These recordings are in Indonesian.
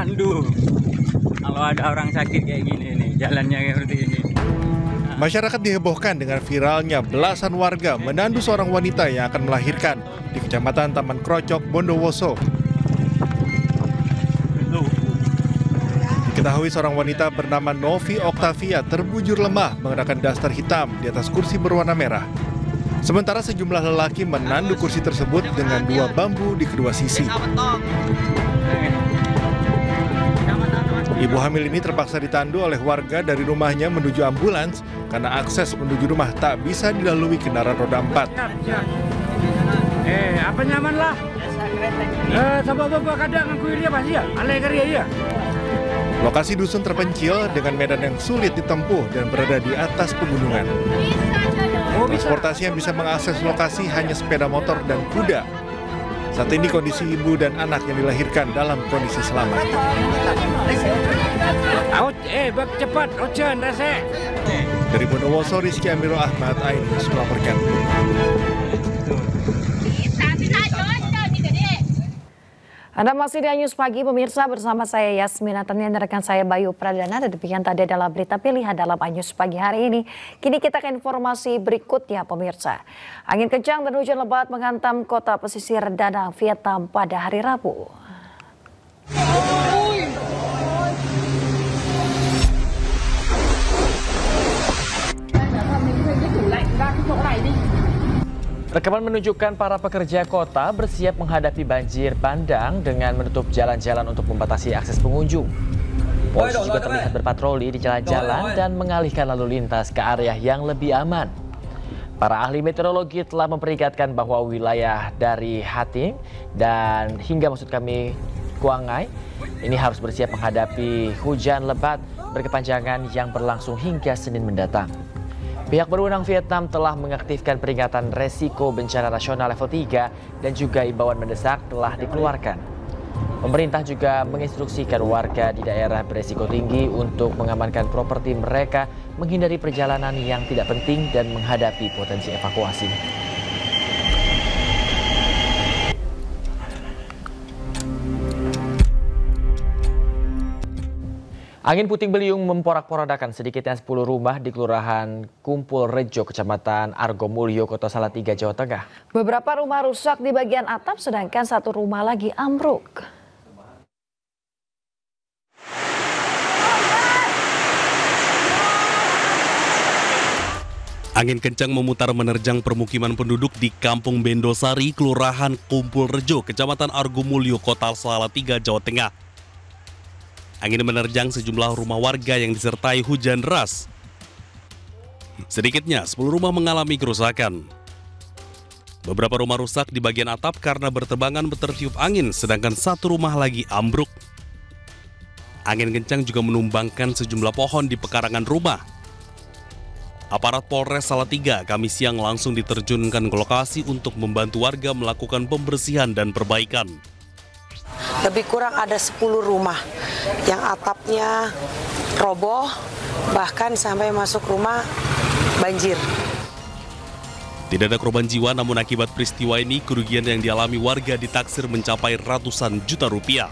dipandu. Kalau ada orang sakit kayak gini nih, jalannya seperti ini. Masyarakat dihebohkan dengan viralnya belasan warga menandu seorang wanita yang akan melahirkan di Kecamatan Taman Krocok, Bondowoso. Diketahui seorang wanita bernama Novi Oktavia terbujur lemah mengenakan daster hitam di atas kursi berwarna merah. Sementara sejumlah lelaki menandu kursi tersebut dengan 2 bambu di kedua sisi. Ibu hamil ini terpaksa ditandu oleh warga dari rumahnya menuju ambulans karena akses menuju rumah tak bisa dilalui kendaraan roda 4. Apa nyaman lah? Sabab kadang aku dia pasti ya, alai karya ya. Lokasi dusun terpencil dengan medan yang sulit ditempuh dan berada di atas pegunungan. Transportasi yang bisa mengakses lokasi hanya sepeda motor dan kuda. Saat ini kondisi ibu dan anak yang dilahirkan dalam kondisi selamat. Bab cepat, ocean rasa. Dari Bondowoso, Rizky Amiro Ahmad, iNews melaporkan. Anda masih di iNews Pagi, pemirsa, bersama saya Yasmina Tanian dan rekan saya Bayu Pradana. Dan demikian tadi adalah berita pilihan dalam iNews Pagi hari ini. Kini kita ke informasi berikutnya, pemirsa. Angin kencang dan hujan lebat menghantam kota pesisir Danang, Vietnam pada hari Rabu. Rekaman menunjukkan para pekerja kota bersiap menghadapi banjir bandang dengan menutup jalan-jalan untuk membatasi akses pengunjung. Polisi juga terlihat berpatroli di jalan-jalan dan mengalihkan lalu lintas ke area yang lebih aman. Para ahli meteorologi telah memperingatkan bahwa wilayah dari Hatim dan hingga Kuangai ini harus bersiap menghadapi hujan lebat berkepanjangan yang berlangsung hingga Senin mendatang. Pihak berwenang Vietnam telah mengaktifkan peringatan resiko bencana nasional level 3 dan juga imbauan mendesak telah dikeluarkan. Pemerintah juga menginstruksikan warga di daerah beresiko tinggi untuk mengamankan properti mereka, menghindari perjalanan yang tidak penting dan menghadapi potensi evakuasi. Angin puting beliung memporak-porandakan sedikitnya 10 rumah di Kelurahan Kumpul Rejo, Kecamatan Argomulyo, Kota Salatiga, Jawa Tengah. Beberapa rumah rusak di bagian atap, sedangkan 1 rumah lagi ambruk. Angin kencang memutar menerjang permukiman penduduk di Kampung Bendosari, Kelurahan Kumpul Rejo, Kecamatan Argomulyo, Kota Salatiga, Jawa Tengah. Angin menerjang sejumlah rumah warga yang disertai hujan deras. Sedikitnya 10 rumah mengalami kerusakan. Beberapa rumah rusak di bagian atap karena bertebangan tertiup angin, sedangkan 1 rumah lagi ambruk. Angin kencang juga menumbangkan sejumlah pohon di pekarangan rumah. Aparat Polres Salatiga Kamis siang langsung diterjunkan ke lokasi untuk membantu warga melakukan pembersihan dan perbaikan. Lebih kurang ada 10 rumah yang atapnya roboh, bahkan sampai masuk rumah banjir. Tidak ada korban jiwa, namun akibat peristiwa ini kerugian yang dialami warga ditaksir mencapai ratusan juta rupiah.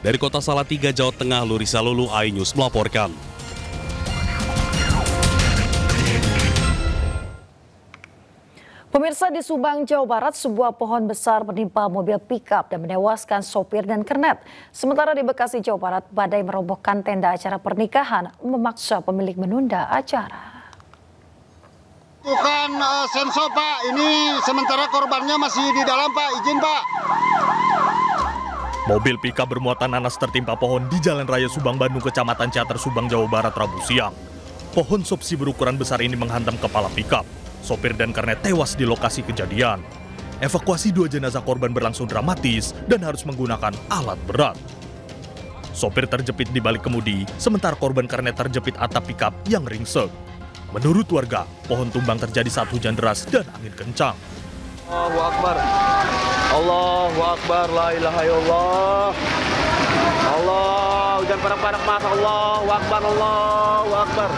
Dari Kota Salatiga, Jawa Tengah, Lurisa Lulu, iNews melaporkan. Pemirsa, di Subang, Jawa Barat, sebuah pohon besar menimpa mobil pickup dan menewaskan sopir dan kernet. Sementara di Bekasi, Jawa Barat, badai merobohkan tenda acara pernikahan, memaksa pemilik menunda acara. Bukan sensor, Pak. Ini sementara korbannya masih di dalam, Pak. Izin, Pak. Mobil pickup bermuatan nanas tertimpa pohon di Jalan Raya Subang, Bandung, Kecamatan Ciater, Subang, Jawa Barat, Rabu siang. Pohon subsi berukuran besar ini menghantam kepala pickup. Sopir dan kernet tewas di lokasi kejadian. Evakuasi 2 jenazah korban berlangsung dramatis dan harus menggunakan alat berat. Sopir terjepit di balik kemudi, sementara korban kernet terjepit atap pickup yang ringsek. Menurut warga, pohon tumbang terjadi saat hujan deras dan angin kencang. Allahu Akbar. Allahu Akbar, la ilaha illallah. Allah, hujan parak-parak mas. Allahu Akbar, Allahu Akbar.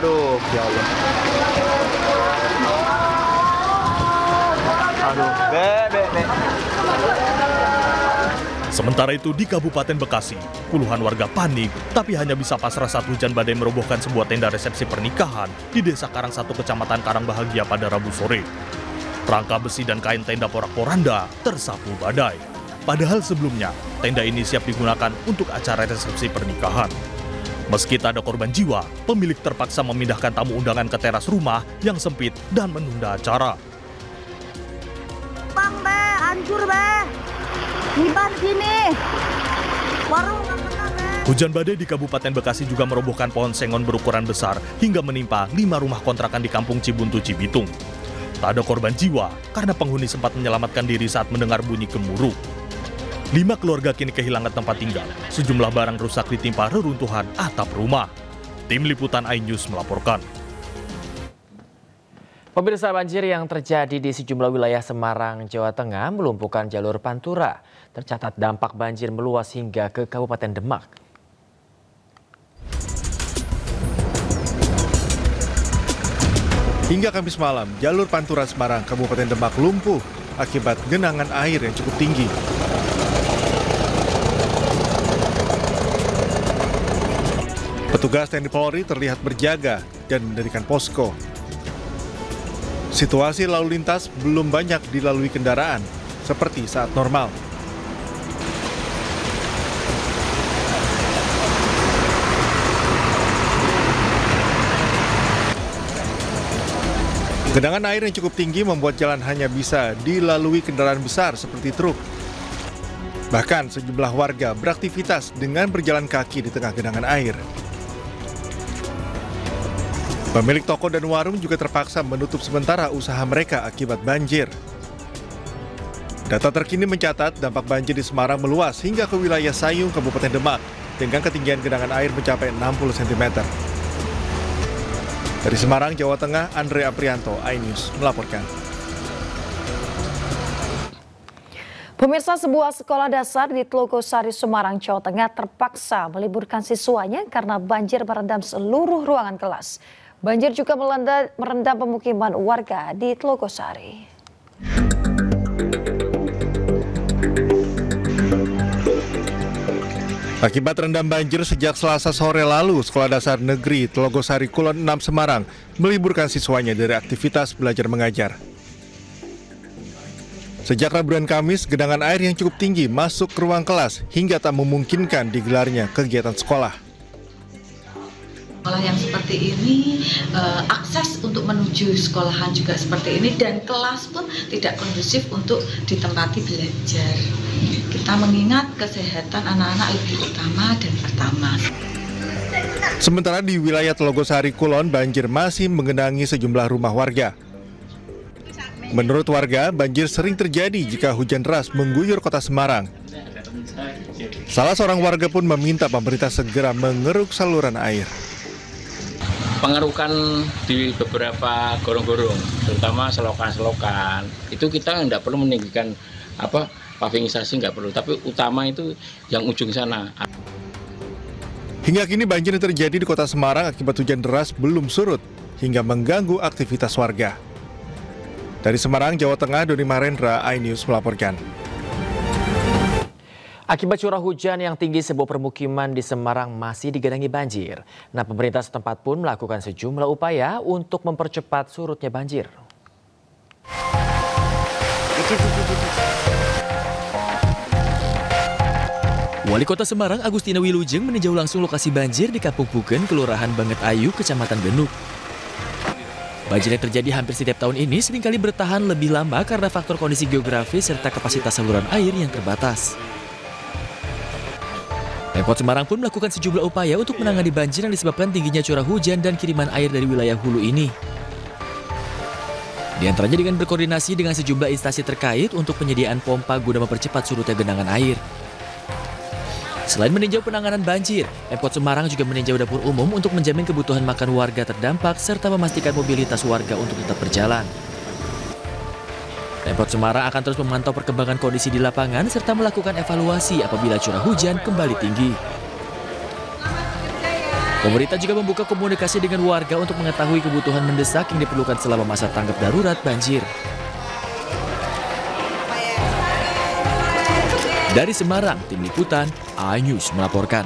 Aduh, ya Allah. Aduh, be. Sementara itu di Kabupaten Bekasi, puluhan warga panik, tapi hanya bisa pasrah saat hujan badai merobohkan sebuah tenda resepsi pernikahan di Desa Karang 1 Kecamatan Karangbahagia pada Rabu sore. Rangka besi dan kain tenda porak-poranda tersapu badai. Padahal sebelumnya, tenda ini siap digunakan untuk acara resepsi pernikahan. Meski tak ada korban jiwa, pemilik terpaksa memindahkan tamu undangan ke teras rumah yang sempit dan menunda acara. Bang, be, hancur, be. Hiban sini. Warung nggak kena, be. Hujan badai di Kabupaten Bekasi juga merobohkan pohon sengon berukuran besar hingga menimpa 5 rumah kontrakan di Kampung Cibuntu, Cibitung. Tak ada korban jiwa karena penghuni sempat menyelamatkan diri saat mendengar bunyi gemuruh. 5 keluarga kini kehilangan tempat tinggal. Sejumlah barang rusak ditimpa reruntuhan atap rumah. Tim Liputan iNews melaporkan. Pemirsa, banjir yang terjadi di sejumlah wilayah Semarang, Jawa Tengah melumpuhkan jalur Pantura. Tercatat dampak banjir meluas hingga ke Kabupaten Demak. Hingga Kamis malam, jalur Pantura Semarang, Kabupaten Demak lumpuh akibat genangan air yang cukup tinggi. Petugas TNI Polri terlihat berjaga dan mendirikan posko. Situasi lalu lintas belum banyak dilalui kendaraan, seperti saat normal. Genangan air yang cukup tinggi membuat jalan hanya bisa dilalui kendaraan besar seperti truk. Bahkan sejumlah warga beraktivitas dengan berjalan kaki di tengah genangan air. Pemilik toko dan warung juga terpaksa menutup sementara usaha mereka akibat banjir. Data terkini mencatat dampak banjir di Semarang meluas hingga ke wilayah Sayung, Kabupaten Demak, dengan ketinggian genangan air mencapai 60 cm. Dari Semarang, Jawa Tengah, Andre Aprianto, iNews melaporkan. Pemirsa, sebuah sekolah dasar di Tlogosari, Semarang, Jawa Tengah terpaksa meliburkan siswanya karena banjir merendam seluruh ruangan kelas. Banjir juga merendam pemukiman warga di Tlogosari. Akibat rendam banjir sejak Selasa sore lalu, Sekolah Dasar Negeri Tlogosari Kulon 6 Semarang meliburkan siswanya dari aktivitas belajar mengajar. Sejak Rabu dan Kamis, genangan air yang cukup tinggi masuk ke ruang kelas hingga tak memungkinkan digelarnya kegiatan sekolah. Sekolah yang seperti ini, akses untuk menuju sekolahan juga seperti ini, dan kelas pun tidak kondusif untuk ditempati belajar. Kita mengingat kesehatan anak-anak lebih utama dan pertama. Sementara di wilayah Tlogosari Kulon, banjir masih menggenangi sejumlah rumah warga. Menurut warga, banjir sering terjadi jika hujan deras mengguyur kota Semarang. Salah seorang warga pun meminta pemerintah segera mengeruk saluran air. Pengerukan di beberapa gorong-gorong, terutama selokan-selokan, itu kita nggak perlu meninggikan pavingisasi, nggak perlu, tapi utama itu yang ujung sana. Hingga kini banjir yang terjadi di kota Semarang akibat hujan deras belum surut hingga mengganggu aktivitas warga. Dari Semarang, Jawa Tengah, Doni Mahendra, iNews melaporkan. Akibat curah hujan yang tinggi, sebuah permukiman di Semarang masih digenangi banjir. Nah, pemerintah setempat pun melakukan sejumlah upaya untuk mempercepat surutnya banjir. Wali Kota Semarang Agustina Wilujeng meninjau langsung lokasi banjir di Kampung Pugen, Kelurahan Banget Ayu, Kecamatan Genuk. Banjir yang terjadi hampir setiap tahun ini seringkali bertahan lebih lama karena faktor kondisi geografis serta kapasitas saluran air yang terbatas. Pemkot Semarang pun melakukan sejumlah upaya untuk menangani banjir yang disebabkan tingginya curah hujan dan kiriman air dari wilayah hulu ini. Di antaranya dengan berkoordinasi dengan sejumlah instansi terkait untuk penyediaan pompa guna mempercepat surutnya genangan air. Selain meninjau penanganan banjir, Pemkot Semarang juga meninjau dapur umum untuk menjamin kebutuhan makan warga terdampak serta memastikan mobilitas warga untuk tetap berjalan. Pemkot Semarang akan terus memantau perkembangan kondisi di lapangan serta melakukan evaluasi apabila curah hujan kembali tinggi. Pemerintah juga membuka komunikasi dengan warga untuk mengetahui kebutuhan mendesak yang diperlukan selama masa tanggap darurat banjir. Dari Semarang, Tim Liputan, iNews melaporkan.